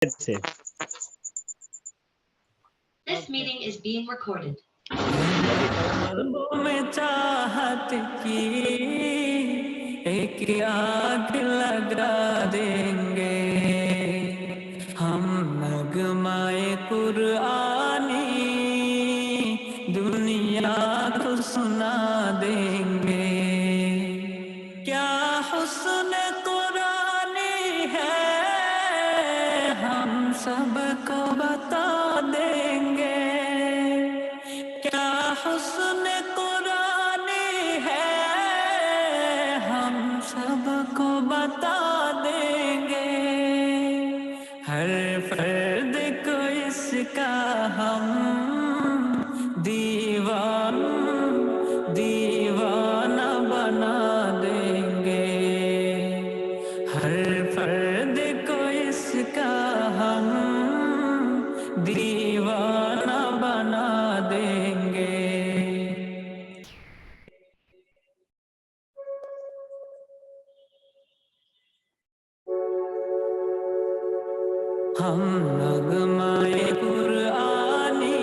This meeting is being recorded. में चाहत की एक आग लगा देंगे हम नगमाए कुरानी दुनिया को सुना देंगे क्या हुस्न कुरानी है हम सबको बता देंगे क्या हुस्न कुरानी है हम सबको बता देंगे हर फर्द को इसका हम दीवाना बना देंगे हर फर्द को इसका हम दीवाना बना देंगे हम नगमाए कुरानी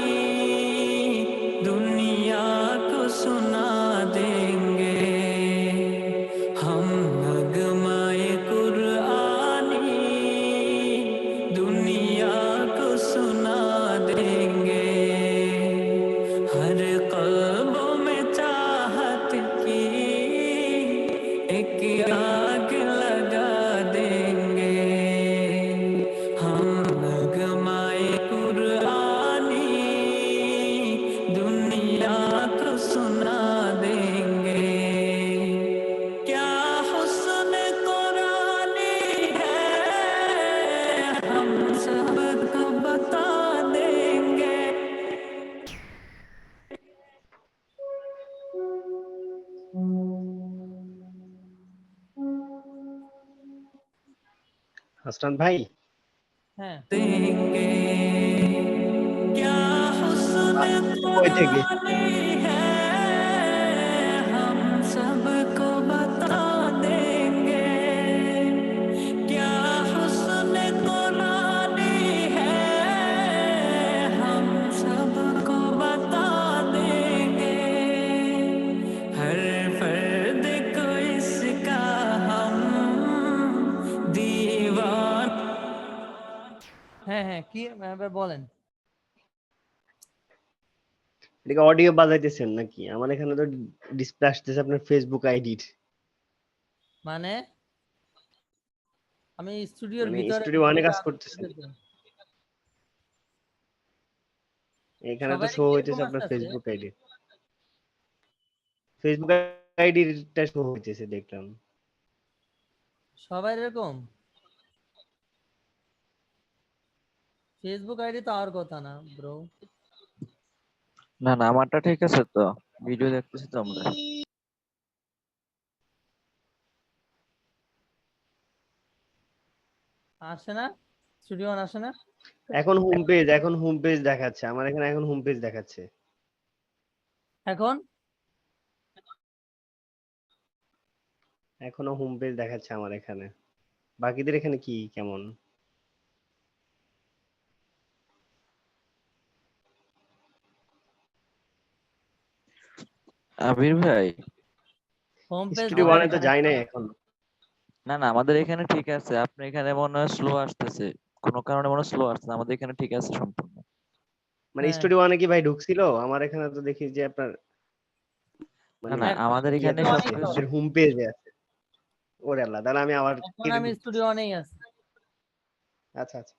दुनिया को सुना देंगे हम नगमाए कुरानी दुनिया को सुना देंगे हर क़ल्बों में चाहत की एक आग लगा देंगे हम नगमाए कुरानी दुनिया को सुना देंगे क्या हुस्न कुरानी है हम सबको बता देंगे হাসনাত ভাই हैं देंगे क्या हुस्न কই থেকে कुरानी है हम सबको बता देंगे क्या हुस्न कुरानी है हम सबको बता देंगे हर फर्द को इसका हम दीवान হ্যাঁ কি এবার বলেন এটাকে অডিও বাজাইতেছেন নাকি আমার এখানে তো ডিসপ্লে আসতেছে আপনার ফেসবুক আইডির মানে আমি স্টুডিওর মানে ভিতরে স্টুডিও ওয়ানে কাজ করতেছেন এখানে তো সবাই শো কি হইতেছে এরকম আপনার আসতেছে ফেসবুক আইডি ফেসবুক আইডিটা শো হইতেছে দেখলাম সবাই এরকম ফেসবুক আইডি তো আর কথা না ব্রো না না আমারটা ঠিক আছে তো ভিডিও দেখতেছি তো আমরা আসে না স্টুডিও আসে না এখন হোম পেজ দেখাচ্ছে আমার এখানে এখন হোম পেজ দেখাচ্ছে এখন এখনো হোম পেজ দেখাচ্ছে আমার এখানে বাকিদের এখানে কি কেমন আবির ভাই হোম পেজ স্টুডিও আমাদের ওয়ানে তো এখানে যায় নাই এখন না না আমাদের এখানে ঠিক আছে আপনার এখানে মনে হয় স্লো আসতেছে কোনো কারণে মনে হয় স্লো আসছে আমাদের এখানে ঠিক আছে সম্পূর্ণ মানে হ্যাঁ স্টুডিও ওয়ানে কি ভাই ঢুকছিল আমার এখানে তো দেখি যে আপনার না মানে না এখন আমাদের এখানে স্টুডিও অনেই তো সবকিছু হোম পেজে আছে ওরে আল্লাহ তাহলে আমি আবার এখন আমি স্টুডিও অনেই আছি আচ্ছা আচ্ছা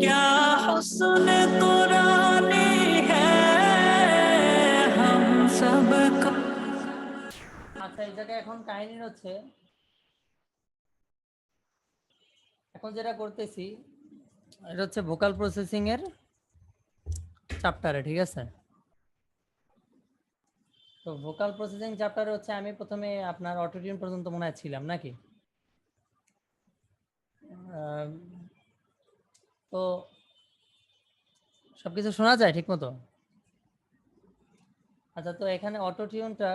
क्या हुस्न कुरानी है हम सबको আচ্ছা এই জায়গায় এখন কাহিনী হচ্ছে এখন যেটা করতেছি এটা হচ্ছে ভোকাল প্রসেসিং এর চ্যাপ্টারে ঠিক আছে তো ভোকাল প্রসেসিং চ্যাপ্টারে হচ্ছে আমি প্রথমে আপনার অটোটিউন পর্যন্ত মনে হয় ছিলাম নাকি তো সবকিছু শোনা যায় ঠিক মতো আচ্ছা তো এখানে অটোটিউনটা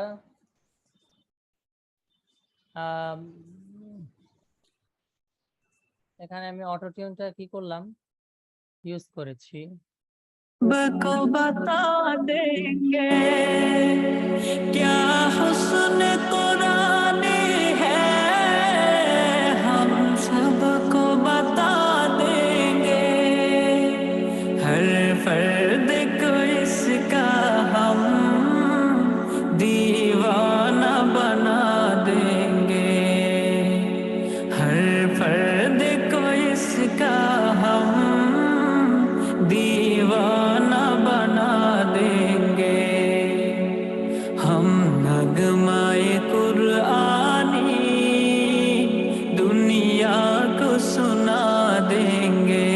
এখানে আমি অটো টিউনটা কি করলাম, ইউজ করেছি। को बता देंगे क्या हुस्न कुरानी है, हम सबको बता देंगे, हर फर्द को इसका हम दीवाना बना देंगे, हर फर्द को इसका हम दीवाना बना देंगे, हम नगमाए कुरानी दुनिया को सुना देंगे,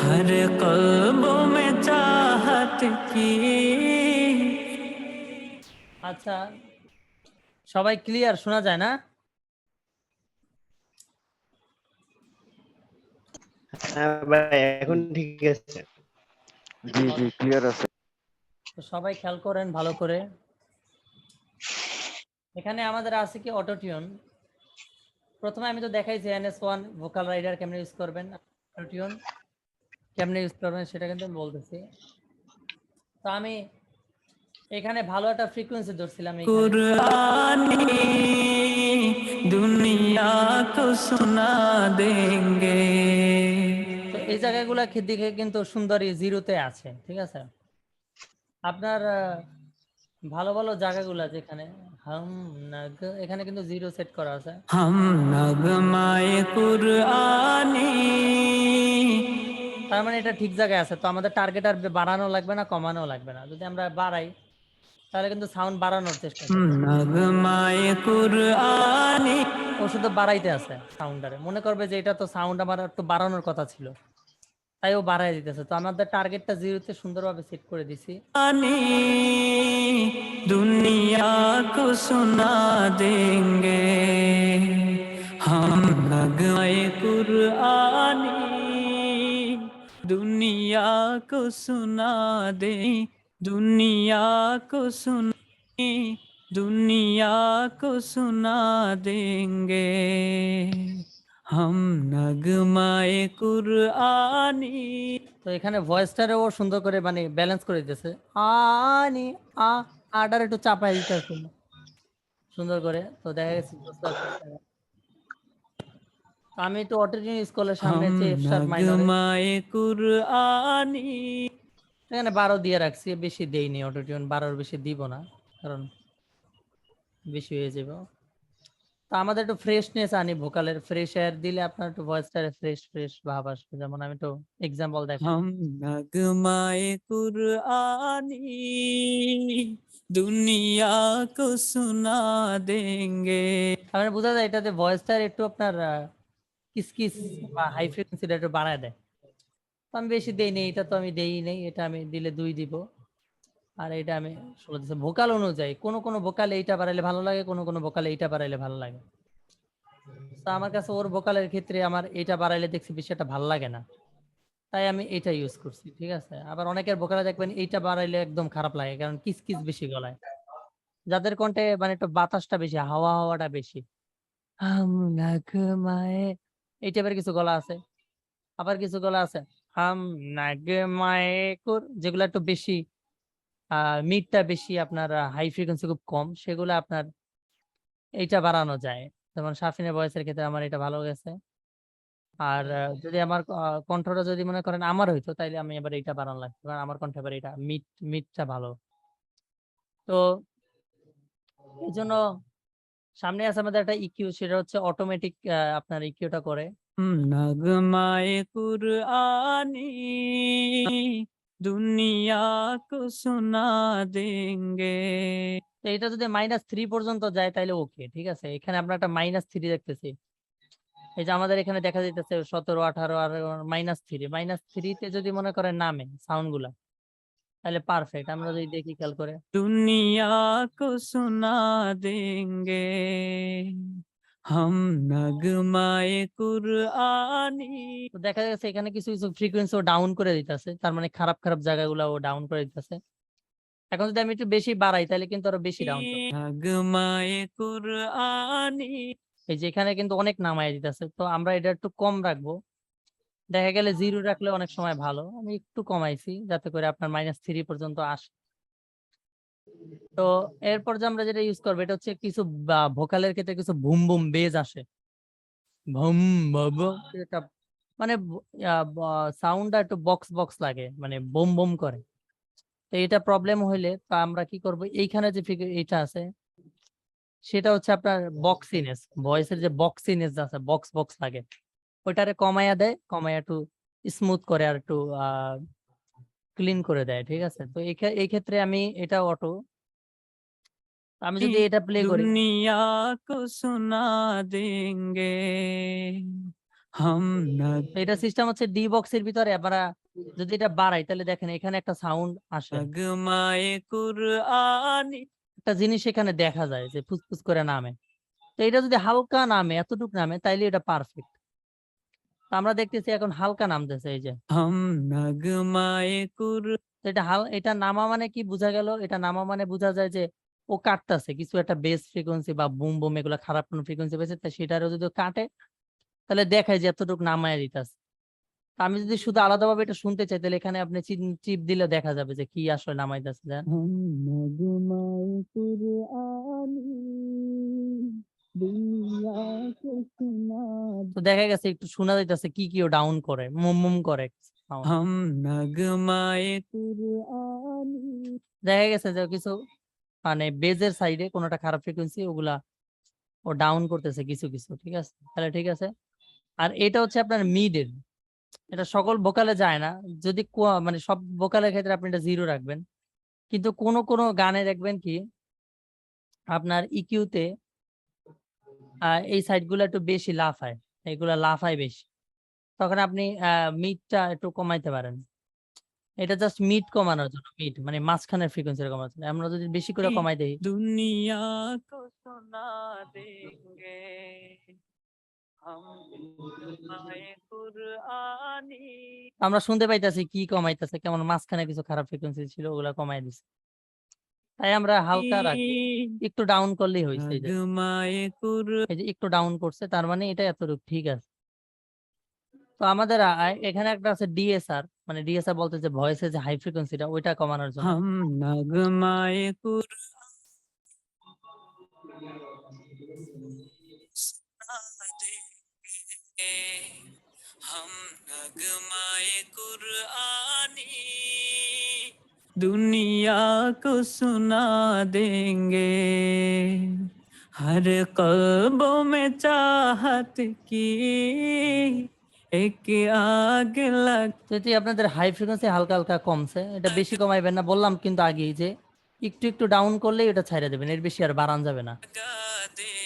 हर क़ल्बों में चाहत की। আচ্ছা, সবাই ক্লিয়ার, শোনা যায় না? হ্যাঁ ভাই, এখন ঠিক আছে। জি জি ক্লিয়ার আছে। তো সবাই খেয়াল করেন ভালো করে। এখানে আমাদের আছে কি অটো টিউন। প্রথমে আমি তো দেখাইছি NS1 ভোকাল রাইডার কেমনে ইউজ করবেন, অটো টিউন কেমনে ইউজ করবেন সেটা কিন্তু আমি বলতেছি। তো আমি এখানে ভালো একটা ফ্রিকোয়েন্সি ধরছিলাম এখানে। कुरानी दुनिया को सुना देंगे। তো এই জায়গাগুলো দিকে কিন্তু সুন্দরী জিরোতে আছে, ঠিক আছে। আপনার ভালো ভালো জায়গাগুলো যেখানে হাম নাগ, এখানে কিন্তু জিরো সেট করা আছে। हम नगमाए कुरानी। তার মানে এটা ঠিক জায়গায় আছে। তো আমাদের টার্গেট আর বাড়ানো লাগবে না, কমানো লাগবে না। যদি আমরা বাড়াই তাহলে কিন্তু সাউন্ড বাড়ানোর চেষ্টা हम করবে, नगमाए कुरानी। ও শুধু বাড়াইতে আছে সাউন্ডারে, মনে করবে যে এটা তো সাউন্ড আমার একটু বাড়ানোর কথা ছিল, তাই ও বাড়াই দিতেছে। তো আমাদের টার্গেটটা জিরোতে সুন্দরভাবে সেট করে দিছি। दुनिया को सुना देंगे, हम नगमाए कुरानी दुनिया को सुना दे, दुनिया को सुनी दुनिया को सुना देंगे, हम नगमाए कुरानी। তো এখানে ভয়েসটারেও সুন্দর করে মানে ব্যালেন্স করে দিতেছে, আনি আডার একটু চাপাই দিতেছে সুন্দর করে। তো দেখা গেছে বুঝতে পারতেছে। তো আমি একটু অটোটিউন ইউজ করলে সামনে हम যে এফ শার্প মাইনরে नगमाए कुरानी। এখানে 12 দিয়ে রাখছি, বেশি দেইনি অটোটিউন, 12-এর বেশি দিব না কারণ বেশি হয়ে যাবে। তো আমাদের একটু ফ্রেশনেস আনি, ভোকালের ফ্রেশ এয়ার দিলে আপনার একটু ভয়েসটারে ফ্রেশ ফ্রেশ ভাব আসবে। যেমন আমি একটু এক্সাম্পল দেখাই। हम नगमाए कुरानी दुनिया को सुना देंगे। আপনার বোঝা যায় এটাতে ভয়েসটার একটু আপনার কিসকিস বা হাই ফ্রিকোয়েন্সিটা একটু বাড়ায় দেয়। তো আমি বেশি দেই নেই, এটা তো আমি দেই নেই, এটা আমি দিলে 2 দিব, আর এটা আমি 16 দিচ্ছি। ভোকাল অনুযায়ী কোনো কোনো ভোকালে এইটা বাড়াইলে ভালো লাগে, কোনো কোনো ভোকালে এইটা বাড়াইলে ভালো লাগে। তো আমার কাছে ওর ভোকালের ক্ষেত্রে আমার এইটা বাড়াইলে দেখছি বেশি একটা ভালো লাগে না, তাই আমি এইটা ইউজ করছি, ঠিক আছে। আবার অনেকের ভোকালে দেখবেন এইটা বাড়াইলে একদম খারাপ লাগে, কারণ কিসকিস বেশি গলায়, যাদের কণ্ঠে মানে একটু বাতাসটা বেশি, হাওয়া হাওয়াটা বেশি, হাম নাগমায়ে এই টাইপের কিছু গলা আছে। আবার কিছু গলা আছে হাম নাগমায়ে কুর, যেগুলো একটু বেশি মিডটা বেশি, আপনার হাই ফ্রিকোয়েন্সি খুব কম, সেগুলো আপনার এইটা বাড়ানো যায়। যেমন শাফিনের ভয়েসের ক্ষেত্রে আমার এটা ভালো গেছে। আর যদি আমার কণ্ঠটা যদি মনে করেন আমার হইতো, তাইলে আমি এবার এইটা বাড়ানো লাগতো, কারণ আমার কণ্ঠে এবার এটা মিডটা ভালো। তো এই জন্য সামনে আছে আমাদের একটা ইকিউ, সেটা হচ্ছে অটোমেটিক আপনার ইকিউটা করে। हम नगमाए कुरानी दुनिया को सुना देंगे। তো এটা যদি -3 পর্যন্ত যায় তাহলে ওকে, ঠিক আছে। এখানে আমরা একটা -3 দেখতেছি, এই যে আমাদের এখানে দেখা যাইতেছে 17, 18 আর -3 তে যদি মনে করেন নামে সাউন্ড গুলা, তাহলে পারফেক্ট। আমরা যদি দেখি খেয়াল করে, दुनिया को सुना देंगे, हम नगमाए कुरानी। তো দেখা যাচ্ছে এখানে কিছু কিছু ফ্রিকোয়েন্সি ও ডাউন করে দিতেছে, তার মানে খারাপ খারাপ জায়গাগুলো ও ডাউন করে দিতেছে। এখন যদি আমি একটু বেশি বাড়াই তাহলে কিন্তু আরো বেশি ডাউন করবে। नगमाए कुरानी এই যে এখানে কিন্তু অনেক নামায় দিতেছে, তো আমরা এটা একটু কম রাখবো। দেখা গেলে 0 রাখলে অনেক সময় ভালো, আমি একটু কমাইছি যাতে করে আপনার -3 পর্যন্ত আসে। তো এরপর যে আমরা যেটা ইউজ করবো এটা হচ্ছে কিছু ভোকালের ক্ষেত্রে কিছু বুম বুম বেজ আসে, ভুম ভব, এটা মানে সাউন্ডটা একটু বক্স বক্স লাগে, মানে বোম বোম করে। তো এটা প্রবলেম হইলে তো আমরা কি করব, এইখানে যে এটা আছে সেটা হচ্ছে আপনার বক্সিনেস, ভয়েসের যে বক্সিনেস আছে, বক্স বক্স লাগে, ওইটারে কমাইয়া দেয়, কমাইয়া একটু স্মুথ করে আর একটু ক্লিন করে দেয়, ঠিক আছে। তো এই ক্ষেত্রে আমি এটা অটো, আমি যদি এটা প্লে করি, दुनिया को सुना देंगे हम তো এটা সিস্টেম হচ্ছে ডি বক্সের ভিতরে। আমরা যদি এটা বাড়াই তাহলে দেখেন এখানে একটা সাউন্ড আসে, नगमाए कुरआनी একটা জিনিস এখানে দেখা যায় যে ফুসফুস করে নামে। তো এটা যদি হালকা নামে, এতটুক নামে, তাইলে এটা পারফেক্ট। তো আমরা দেখতেছি এখন হালকা নামতেছে, এই যে। हम नगमाए कुर তো এটা নামা মানে কি বোঝা গেল? এটা নামা মানে বোঝা যায় যে ও কাটতেছে কিছু একটা বেস ফ্রিকোয়েন্সি বা বুম বুম, এগুলো খারাপ কোনো ফ্রিকোয়েন্সি পেয়েছে, তাই সেটারও যদি ও কাটে তাহলে দেখায় যে এতটুকু নামায় দিতেছে। আমি যদি শুধু আলাদাভাবে এটা শুনতে চাই তাহলে এখানে আপনি চিপ দিলে দেখা যাবে যে কি আসলে নামাইতেছে। हम नगमाए कुरआनी दुनिया को सुना তো দেখা গেছে একটু শোনা যাইতেছে কি কি ও ডাউন করে, মুম মুম করে sound। हम नगमाए कुरआनी দেখা গেছে যে কিছু মানে বেজের সাইডে কোনোটা খারাপ ফ্রিকোয়েন্সি, ওগুলা ও ডাউন করতেছে কিছু কিছু, ঠিক আছে। তাহলে ঠিক আছে। আর এটা হচ্ছে আপনার মিডের, এটা সকল ভোকালে যায় না। যদি মানে সব ভোকালের ক্ষেত্রে আপনি এটা 0 রাখবেন, কিন্তু কোন কোন গানে দেখবেন কি আপনার ইকিউতে এই সাইড গুলো একটু বেশি লাফায়, এগুলা লাফায় বেশি, তখন আপনি মিডটা একটু কমাইতে পারেন। এটা জাস্ট মিড কমানোর জন্য, মিড মানে মাঝখানের ফ্রিকোয়েন্সি কমানোর জন্য। আমরা যদি বেশি করে কমাই দেই, दुनिया को सुना देंगे हम नगमाए कुरआनी আমরা শুনতে পাইতাছি কি কমাইতেছে, কেমন মাঝখানে কিছু খারাপ ফ্রিকোয়েন্সি ছিল, ওগুলা কমাই দিছে। তাই আমরা হালকা রাখি, একটু ডাউন করলেই হয়েছে। এই যে नगमाए कुर এই যে একটু ডাউন করছে, তার মানে এটা এতটুকু ঠিক আছে। তো আমাদের এখানে একটা আছে ডিএসআর, মানে ডিএসআর বলতে যে ভয়েসের যে হাই ফ্রিকোয়েন্সিটা ওইটা কমানোর জন্য। हम नगमाए कुर हम नगमाए कुरआनी दुनिया को सुना देंगे हर कल्बों में चाहत की एक आग लग যদি আপনাদের হাই ফ্রিকোয়েন্সি হালকা হালকা কমছে, এটা বেশি কমাইবেন না, বললাম কিন্তু আগেই যে একটু একটু ডাউন করলেই এটা ছাইড়া দেবেন, এর বেশি আর বাড়ান যাবে না।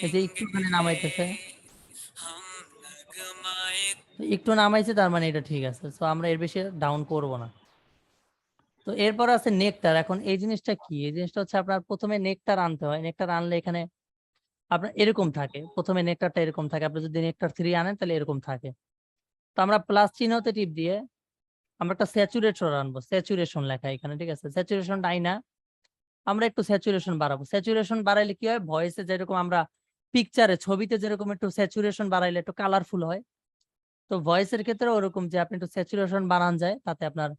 এই যে একটুখানি নামাইতেছে, हम नगमाए একটু নামাইছে, তার মানে এটা ঠিক আছে। তো আমরা এর বেশি ডাউন করব না। তো এরপর আছে নেকটার। এখন এই জিনিসটা কি? এই জিনিসটা হচ্ছে আপনার প্রথমে নেকটার আনতে হয়। নেকটার আনলে এখানে আপনার এরকম থাকে, প্রথমে নেকটারটা এরকম থাকে। আপনি যদি নেকটার 3 আনেন তাহলে এরকম থাকে। তো আমরা প্লাস চিহ্নতে টিপ দিয়ে আমরা একটা স্যাচুরেশন আনবো, স্যাচুরেশন লেখা এখানে, ঠিক আছে। স্যাচুরেশন আইনা আমরা একটু স্যাচুরেশন বাড়াবো। স্যাচুরেশন বাড়াইলে কি হয়, ভয়েসে যেরকম আমরা পিকচারে, ছবিতে যেরকম একটু স্যাচুরেশন বাড়াইলে একটু কালারফুল হয়, তো ভয়েসের ক্ষেত্রে ওরকম যে আপনি একটু স্যাচুরেশন বাড়ান যায়, তাতে আপনার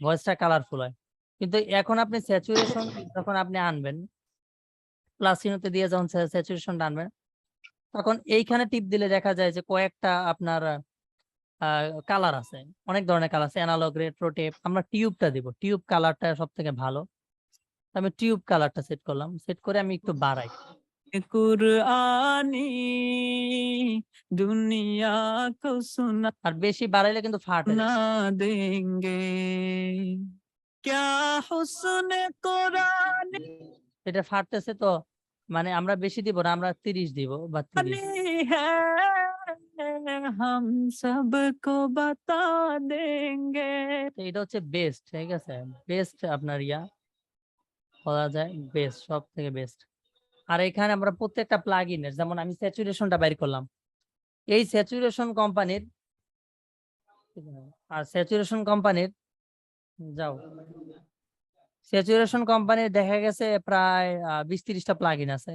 ভয়েসটা কালারফুল হয়। কিন্তু এখন আপনি স্যাচুরেশন যখন আপনি আনবেন, প্লাস চিহ্নতে দিয়ে যখন স্যাচুরেশনটা আনবেন, তখন এইখানে টিপ দিলে দেখা যায় যে কয়েকটা আপনার কালার আছে, অনেক ধরনের কালার আছে, অ্যানালগ, রেট্রো, টেপ। আমরা টিউবটা দিব, টিউব কালারটা সব থেকে ভালো। আমি টিউব কালারটা সেট করলাম, সেট করে আমি একটু বাড়াই। कुरआनी दुनिया को सुना আর বেশি বাড়াইলে কিন্তু ফাটে যায়। देंगे क्या हुस्न कुरान এটা ফাটতেছে, তো মানে আমরা বেশি দিব না, আমরা 30 দিব বা 30। है हम सबको बता देंगे তো এটা হচ্ছে বেস্ট, ঠিক আছে। বেস্ট আপনার বলা যায়, বেস্ট, সব থেকে বেস্ট। আর এখানে আমরা প্রত্যেকটা প্লাগইনের, যেমন আমি স্যাচুরেশনটা বাইর করলাম, এই স্যাচুরেশন কোম্পানির, আর স্যাচুরেশন কোম্পানির যাও, স্যাচুরেশন কোম্পানির দেখা গেছে প্রায় 20-30টা প্লাগইন আছে,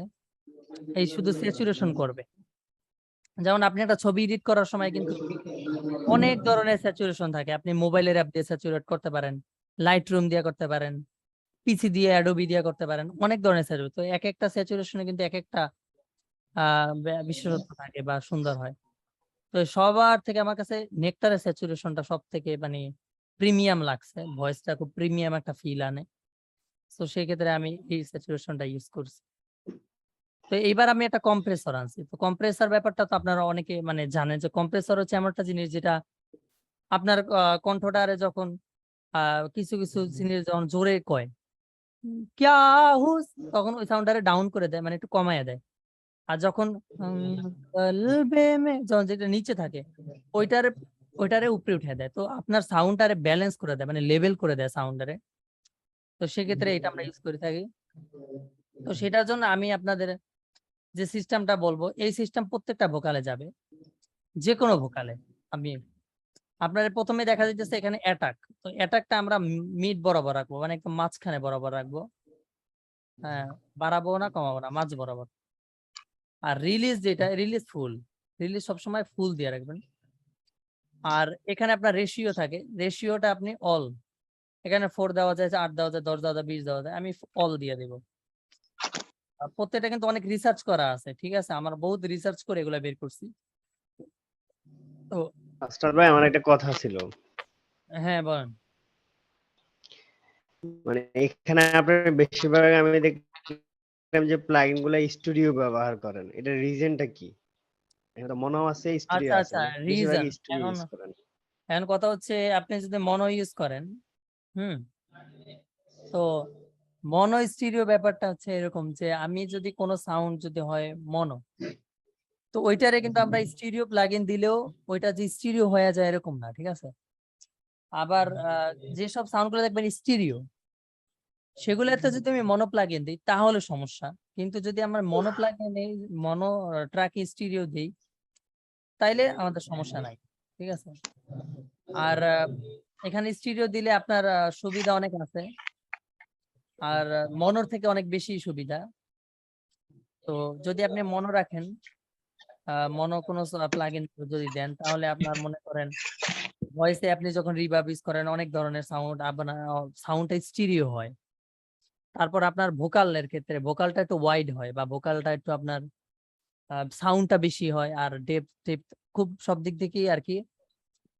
এই শুধু স্যাচুরেশন করবে। যেমন আপনি একটা ছবি এডিট করার সময় কিন্তু অনেক ধরনের স্যাচুরেশন থাকে। আপনি মোবাইলের অ্যাপ দিয়ে স্যাচুরেট করতে পারেন, লাইট রুম দিয়ে করতে পারেন, পিসি দিয়ে অ্যাডোবি দিয়ে করতে পারেন, অনেক ধরনের স্যাচুরেশন। তো এক একটা স্যাচুরেশনে কিন্তু এক একটা বিশেষত্ব থাকে বা সুন্দর হয়। তো সবার থেকে আমার কাছে নেকটারের স্যাচুরেশনটা সব থেকে মানে প্রিমিয়াম লাগছে, ভয়েসটা খুব প্রিমিয়াম একটা ফিল আনে। তো সেই ক্ষেত্রে আমি এই স্যাচুরেশনটা ইউজ করছি। তো এইবার আমি একটা কম্প্রেসর আনছি। তো কম্প্রেসর ব্যাপারটা তো আপনারা অনেকে মানে জানেন যে কম্প্রেসর হচ্ছে এমন একটা জিনিস যেটা আপনার কণ্ঠটারে যখন কিছু কিছু জিনিস যখন জোরে কয় ক্যা হুস, তখন ওই সাউন্ডটারে ডাউন করে দেয়, মানে একটু কমায় দেয়। আর যখন কলবে মে যখন যেটা নিচে থাকে ওইটারে ওইটারে উপরে উঠে দেয়। তো আপনার সাউন্ডটারে ব্যালেন্স করে দেয়, মানে লেভেল করে দেয় সাউন্ডটারে। তো সেক্ষেত্রে এটা আমরা ইউজ করে থাকি। তো সেটার জন্য আমি আপনাদের যে সিস্টেমটা বলবো, এই সিস্টেম প্রত্যেকটা ভোকালে যাবে, যে কোনো ভোকালে। আমি আপনার প্রথমে দেখা যাইতেছে এখানে অ্যাটাক। তো অ্যাটাকটা আমরা মিড বরাবর রাখবো, মানে একদম মাঝখানে বরাবর রাখবো। হ্যাঁ, বাড়াবো না কমাবো না, মাঝ বরাবর। আর রিলিজ যেটা, রিলিজ ফুল, রিলিজ সবসময় ফুল দিয়ে রাখবেন। আর এখানে আপনার রেশিও থাকে, রেশিওটা আপনি অল, এখানে 4 দেওয়া যায়, 8 দেওয়া যায়, 10 দেওয়া যায়, 20 দেওয়া যায়, আমি অল দিয়ে দেব। প্রত্যেকটা কিন্তু অনেক রিসার্চ করা আছে, ঠিক আছে, আমরা বহুত রিসার্চ করে এগুলা বের করছি। তো মাস্টার ভাই আমার একটা কথা ছিল, হ্যাঁ বলেন। মানে এখানে আপনার বেশিরভাগ আমি দেখলাম যে প্লাগইন গুলা স্টুডিও ব্যবহার করেন, এটা রিজনটা কি? এটা মনে আছে স্টুডিও আচ্ছা আছে, আচ্ছা, বেশিরভাগ রিজন। স্টুডিও এখন ইউজ করেন। এখন কথা হচ্ছে আপনি যদি মনো ইউজ করেন, তো মনো স্টিরিও ব্যাপারটা হচ্ছে এরকম যে আমি যদি কোনো সাউন্ড যদি হয় মনো, তো ওইটারে কিন্তু আমরা স্টিরিও প্লাগইন দিলেও ওইটা যে স্টিরিও হয়ে যায় এরকম না, ঠিক আছে। আবার যেসব সাউন্ড গুলো দেখবেন স্টিরিও, সেগুলোতে যদি আমি মনো প্লাগইন দিই তাহলে সমস্যা। কিন্তু যদি আমরা মনো প্লাগইন নেই, মনো ট্র্যাক স্টিরিও দিই, তাইলে আমাদের সমস্যা নাই, ঠিক আছে। আর এখানে স্টিরিও দিলে আপনার সুবিধা অনেক আছে, আর মনোর থেকে অনেক বেশি সুবিধা। তো যদি আপনি মনো রাখেন, মনো কোনো প্লাগইন যদি দেন, তাহলে আপনার মনে করেন ভয়েসে আপনি যখন রিভার্ব ইউজ করেন অনেক ধরনের সাউন্ড, আপনার সাউন্ডটা স্টিরিও হয়। তারপর আপনার ভোকালের ক্ষেত্রে ভোকালটা একটু ওয়াইড হয়, বা ভোকালটা একটু আপনার সাউন্ডটা বেশি হয়, আর ডেপথ খুব সব দিক থেকেই আর কি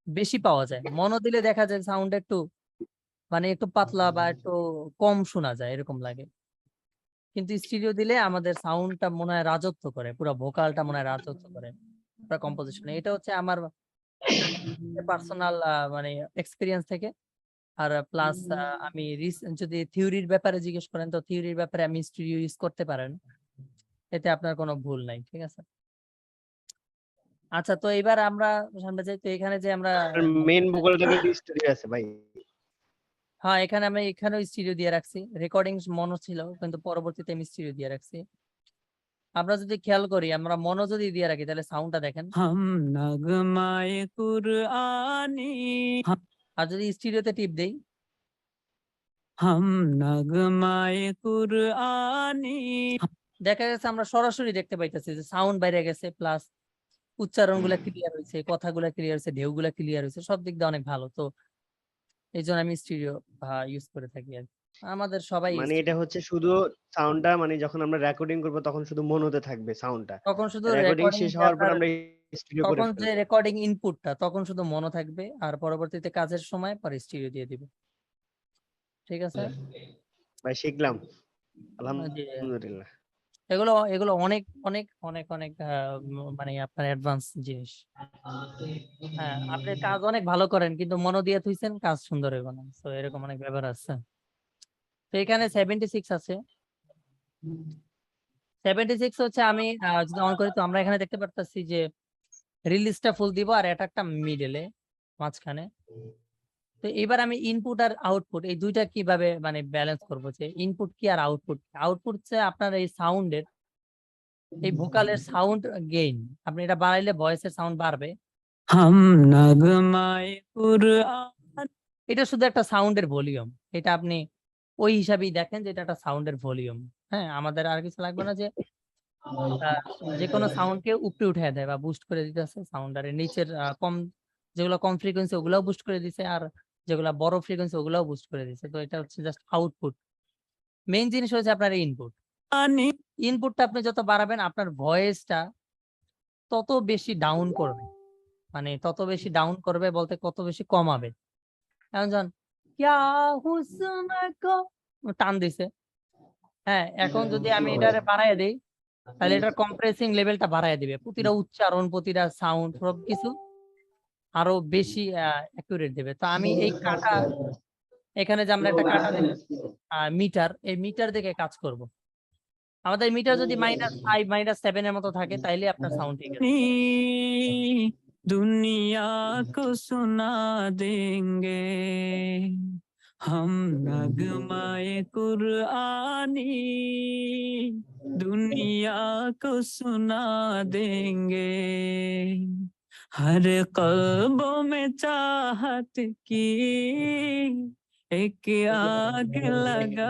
বেশি পাওয়া যায়। মনো দিলে দেখা যায় সাউন্ড একটু মানে একটু পাতলা বা একটু কম শোনা যায় এরকম লাগে। কিন্তু স্টিরিও দিলে আমাদের সাউন্ডটা মনে হয় রাজত্ব করে, পুরো ভোকালটা মনে হয় রাজত্ব করে পুরো কম্পোজিশনে। এটা হচ্ছে আমার পার্সোনাল মানে এক্সপিরিয়েন্স থেকে। আর প্লাস আমি যদি থিওরির ব্যাপারে জিজ্ঞেস করেন, তো থিওরির ব্যাপারে আমি স্টুডিও ইউজ করতে পারেন, এতে আপনার কোনো ভুল নাই, ঠিক আছে। আচ্ছা, তো এবার আমরা সামনে যাই। তো এখানে যে আমরা মেইন ভোকালটা কিন্তু স্টুডিও আছে ভাই। হ্যাঁ, এখানে আমি এখানেও স্টুডিও দিয়ে রাখছি, রেকর্ডিং মনো ছিল কিন্তু পরবর্তীতে আমি স্টুডিও দিয়ে রাখছি। আমরা যদি খেয়াল করি, আমরা মনো যদি দিয়ে রাখি তাহলে সাউন্ডটা দেখেন, हम नगमाए कुरआनी আর যদি স্টুডিওতে টিপ দেই, हम नगमाए कुरआनी দেখা গেছে আমরা সরাসরি দেখতে পাইতেছি যে সাউন্ড বাইরে গেছে, প্লাস উচ্চারণ গুলা ক্লিয়ার হয়েছে, কথাগুলা ক্লিয়ার হয়েছে, ঢেউগুলা ক্লিয়ার হয়েছে, সব দিক দিয়ে অনেক ভালো। তো এই জন্য আমি স্টুডিও ইউজ করে থাকি আর কি। আমাদের সবাই মানে এটা হচ্ছে শুধু সাউন্ডটা, মানে যখন আমরা রেকর্ডিং করব তখন শুধু মনোতে থাকবে সাউন্ডটা, তখন শুধু রেকর্ডিং রেকর্ডিং শেষ যে হওয়ার পর আপনার আমরা স্টুডিও করে তখন যে ফেলবো। রেকর্ডিং ইনপুটটা তখন শুধু মনো থাকবে, আর পরবর্তীতে কাজের সময় পরে স্টুডিও দিয়ে দিবে, ঠিক আছে। ভাই শিখলাম, জি, আলহামদুলিল্লাহ। এগুলো এগুলো অনেক অনেক অনেক অনেক মানে আপনার অ্যাডভান্স জিনিস। হ্যাঁ, আপনি কাজ অনেক ভালো করেন কিন্তু মনো দিয়ে থুইছেন, কাজ সুন্দর হইব না। তো এরকম অনেক ব্যাপার আছে। তো এখানে 76 আছে। 76 হচ্ছে আমি যদি অন করি, তো আমরা এখানে দেখতে পারতেছি যে রিলিজটা ফুল দিব আর অ্যাটাকটা মিডলে মাঝখানে। তো এবার আমি ইনপুট আর আউটপুট এই দুইটা কিভাবে মানে ব্যালেন্স করবো, যে ইনপুট কি আর আউটপুট। আউটপুট হচ্ছে আপনার এই সাউন্ডের, এই ভোকালের সাউন্ড গেইন, আপনি এটা বাড়াইলে ভয়েসের সাউন্ড বাড়বে। हम नगमाए कुरआनी এটা শুধু একটা সাউন্ডের ভলিউম, এটা আপনি ওই হিসাবেই দেখেন যে এটা একটা সাউন্ডের ভলিউম। হ্যাঁ, আমাদের আর কিছু লাগবে না, যে যে কোনো সাউন্ডকে উপরে উঠায় দেয় বা বুস্ট করে দিতেছে সাউন্ড, আর নিচের কম যেগুলো কম ফ্রিকোয়েন্সি ওগুলাও বুস্ট করে দিছে, আর যেগুলা বড় ফ্রিকোয়েন্সি ওগুলাও বুস্ট করে দিছে। তো এটা হচ্ছে জাস্ট আউটপুট। মেইন জিনিস হচ্ছে আপনার ইনপুট। আনি ইনপুটটা আপনি যত বাড়াবেন আপনার ভয়েসটা তত বেশি ডাউন করবে, মানে তত বেশি ডাউন করবে বলতে কত বেশি কমাবে। এখন যখন ক্যা হুসন কো টান দিছে, হ্যাঁ, এখন যদি আমি এটারে বাড়ায় দেই তাহলে এটার কম্প্রেসিং লেভেলটা বাড়ায় দিবে, প্রতিটা উচ্চারণ প্রতিটা সাউন্ড সবকিছু আরো বেশি অ্যাকুরেট দেবে। তো আমি এই কাটা, এখানে যে আমরা একটা কাটা মিটার, এই মিটার দেখে কাজ করব। আমাদের মিটার যদি -5 -7 এর মতো থাকে তাইলে আপনার সাউন্ড ঠিক আছে। दुनिया को सुना देंगे हम नगमाए कुरआनी, दुनिया को सुना देंगे हर कल्बों में चाहत की एक आग लगा